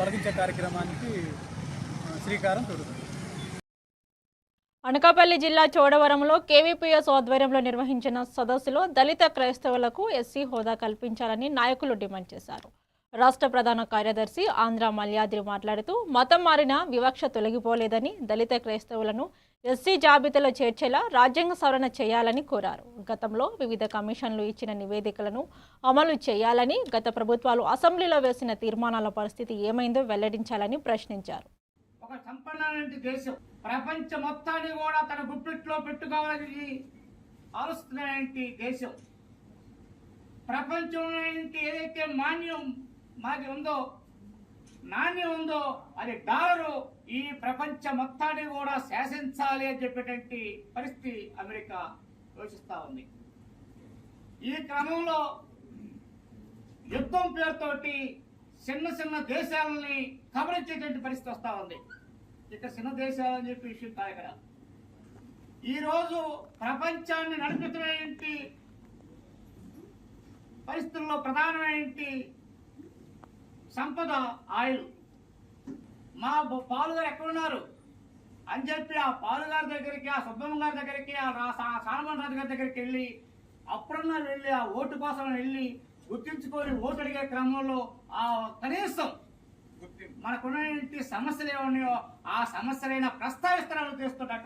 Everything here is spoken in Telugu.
తొలగించే కార్యక్రమానికి శ్రీకారం చుడుతుంది. అనకాపల్లి జిల్లా చోడవరంలో కేవీపీఎస్ ఆధ్వర్యంలో నిర్వహించిన సదస్సులో దళిత క్రైస్తవులకు ఎస్సీ హోదా కల్పించాలని నాయకులు డిమాండ్ చేశారు. రాష్ట్ర ప్రధాన కార్యదర్శి ఆంధ్ర మల్యాద్రి మాట్లాడుతూ మతం మారిన వివక్ష తొలగిపోలేదని, దళిత క్రైస్తవులను ఎస్సీ జాబితాలో చేర్చేలా రాజ్యాంగ సవరణ చేయాలని కోరారు. గతంలో వివిధ కమిషన్లు ఇచ్చిన నివేదికలను అమలు చేయాలని, గత ప్రభుత్వాలు అసెంబ్లీలో వేసిన తీర్మానాల పరిస్థితి ఏమైందో వెల్లడించాలని ప్రశ్నించారు. ఒక సంపన్నమైన దేశం ప్రపంచ మొత్తాన్ని కూడా తన గుప్పిట్లో పెట్టుకోవాలని ఆలోచిస్తున్న దేశం, ప్రపంచంలో ఏదైతే నాణ్యం ఉందో అది డాలరు ఈ ప్రపంచ మొత్తాన్ని కూడా శాసించాలి అని చెప్పేటువంటి పరిస్థితి అమెరికా యోచిస్తూ ఉంది. ఈ క్రమంలో యుద్ధం పేరుతోటి చిన్న చిన్న దేశాలని కబలించేటువంటి పరిస్థితి వస్తూ ఉంది. ఇక చిన్న దేశాలని చెప్పి విషయం కాదు. ఇక్కడ ఈరోజు ప్రపంచాన్ని నడిపిస్తున్నటువంటి పరిస్థితుల్లో ప్రధానమైన సంపద ఆయిల్. మా పాలుగారు ఎక్కడున్నారు అని చెప్పి ఆ పాలుగారి దగ్గరికి, ఆ సుబ్బమ్మ గారి దగ్గరికి, ఆ సాల్మన్ రాజు గారి దగ్గరికి వెళ్ళి అప్పుడన్నా వెళ్ళి ఆ ఓటు కోసం వెళ్ళి గుర్తించుకొని ఓటు అడిగే క్రమంలో ఆ కనీసం మనకున్న సమస్యలు ఏమన్నాయో ఆ సమస్యలైనా ప్రస్తావిస్తారని చేస్తున్నట్టు